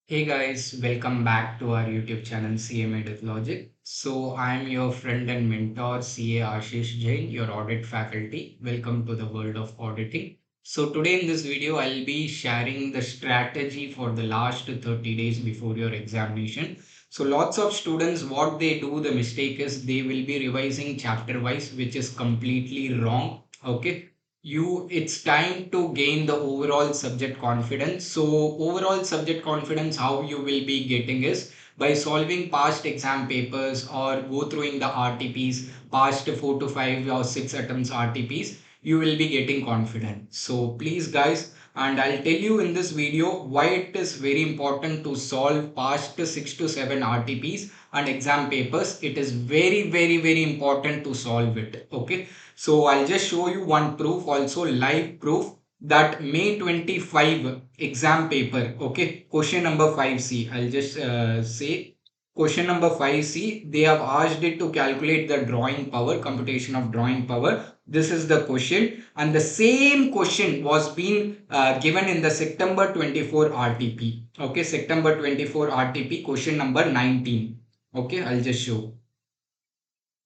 Hey guys, welcome back to our YouTube channel CMA with Logic. So I'm your friend and mentor CA Ashish Jain, your audit faculty. Welcome to the world of auditing. So today in this video, I'll be sharing the strategy for the last 30 days before your examination. So lots of students, what they do, the mistake is they will be revising chapter wise, which is completely wrong. Okay, it's time to gain the overall subject confidence. So overall subject confidence, how you will be getting is by solving past exam papers or go through the RTPs, past 4 to 5 or 6 attempts RTPs, you will be getting confident. So please guys, and I'll tell you in this video why it is very important to solve past 6 to 7 RTPs and exam papers. It is very important to solve it. Okay, so I'll just show you one proof, also live proof, that May 25 exam paper. Okay, question number 5C. I'll just say question number 5C. They have asked it to calculate the drawing power, computation of drawing power. This is the question, and the same question was being given in the September 24 RTP. Okay, September 24 RTP, question number 19. Okay, I'll just show.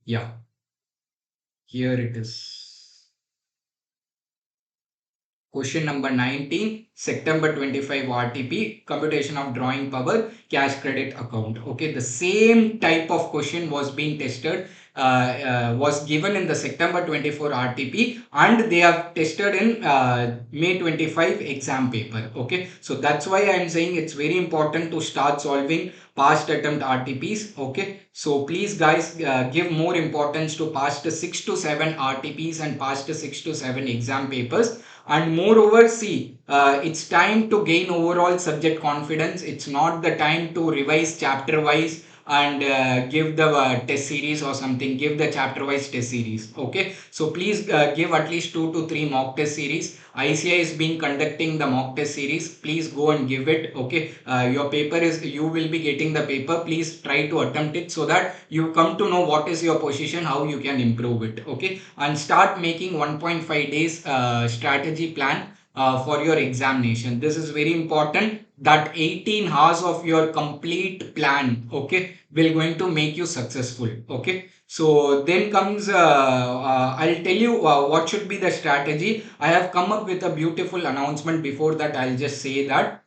Yeah, here it is. Question number 19, September 25 RTP, computation of drawing power, cash credit account. Okay, the same type of question was being tested, was given in the September 24 RTP, and they have tested in May 25 exam paper. Okay, so that's why I am saying it's very important to start solving past attempt RTPs. Okay, so please guys, give more importance to past 6 to 7 RTPs and past 6 to 7 exam papers. And moreover, see, it's time to gain overall subject confidence. It's not the time to revise chapter wise and give the test series or something. Give the chapter wise test series. Okay, so please give at least 2 to 3 mock test series. ICI is being conducting the mock test series. Please go and give it. Okay, your paper is, you will be getting the paper. Please try to attempt it so that you come to know what is your position, how you can improve it. Okay, and start making 1.5 days strategy plan for your examination. This is very important, that 18 hours of your complete plan, okay, will going to make you successful. Okay, so then comes I'll tell you what should be the strategy. I have come up with a beautiful announcement. Before that, I'll just say that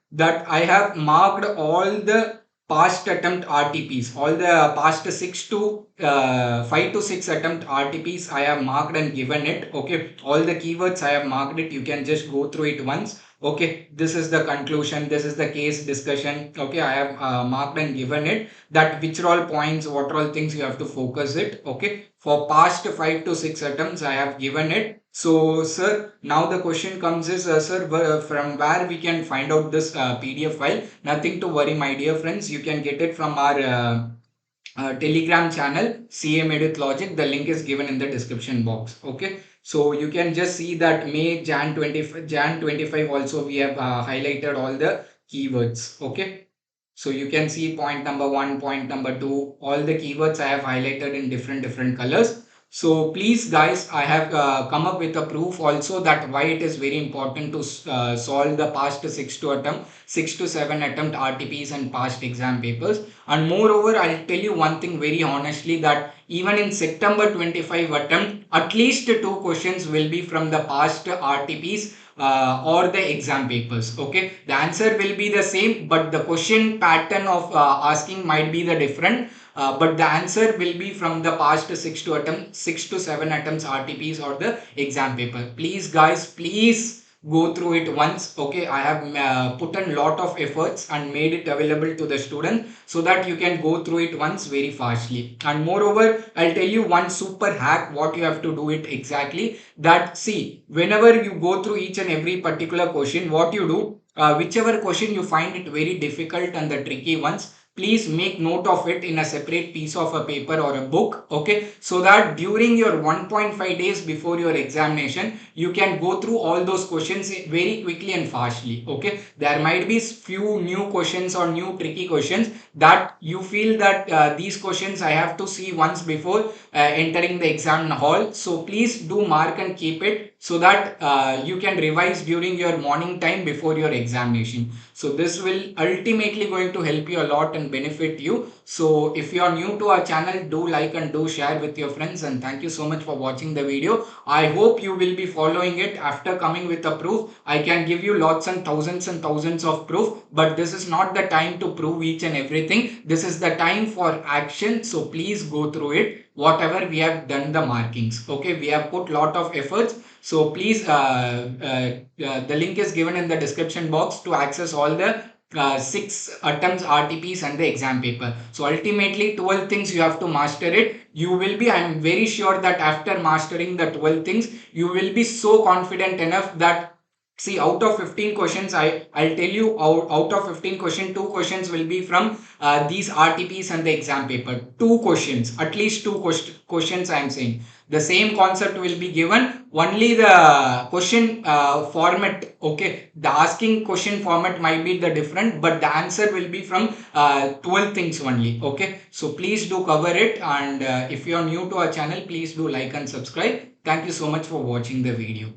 I have marked all the past attempt RTPs, all the past 6 to 5 to 6 attempt RTPs I have marked and given it. Okay, all the keywords I have marked it. You can just go through it once. Okay, this is the conclusion, this is the case discussion. Okay, I have marked and given it, that which are all points, what are all things you have to focus it. Okay, for past 5 to 6 attempts I have given it. So sir, now the question comes is, sir, from where we can find out this PDF file? Nothing to worry, my dear friends. You can get it from our Telegram channel, CA Edit Logic. The link is given in the description box. Okay, so you can just see that May, Jan 25, Jan 25 also we have highlighted all the keywords. Okay, so you can see point number 1, point number 2, all the keywords I have highlighted in different colors. So please guys, I have come up with a proof also, that why it is very important to solve the past 6 to 7 attempt RTPs and past exam papers. And moreover, I'll tell you one thing very honestly, that even in September 25 attempt, at least 2 questions will be from the past RTPs or the exam papers. Okay, the answer will be the same, but the question pattern of asking might be the different. But the answer will be from the past 6 to 7 attempts RTPs or the exam paper. Please guys, please go through it once. Okay, I have put a lot of efforts and made it available to the student so that you can go through it once very fastly. And moreover, I'll tell you one super hack, what you have to do it exactly. That, see, whenever you go through each and every particular question, what you do, whichever question you find it very difficult and the tricky ones, please make note of it in a separate piece of a paper or a book. Okay, so that during your 1.5 days before your examination, you can go through all those questions very quickly and fastly. Okay, there might be few new questions or new tricky questions that you feel that these questions I have to see once before entering the exam hall. So please do mark and keep it so that you can revise during your morning time before your examination. So this will ultimately going to help you a lot and benefit you. So if you are new to our channel, do like and do share with your friends, and thank you so much for watching the video. I hope you will be following it. After coming with a proof, I can give you lots and thousands of proof, but this is not the time to prove each and everything. This is the time for action. So please go through it. Whatever we have done the markings, okay, we have put lot of efforts. So please, the link is given in the description box to access all the 6 attempts RTPs and the exam paper. So ultimately 12 things you have to master it. You will be, I am very sure that after mastering the 12 things, you will be so confident enough that, see, out of 15 questions, I'll tell you, out of 15 questions, 2 questions will be from these RTPs and the exam paper. 2 questions, at least 2 questions I am saying. The same concept will be given, only the question format, okay, the asking question format might be the different, but the answer will be from 12 things only, okay. So please do cover it, and if you are new to our channel, please do like and subscribe. Thank you so much for watching the video.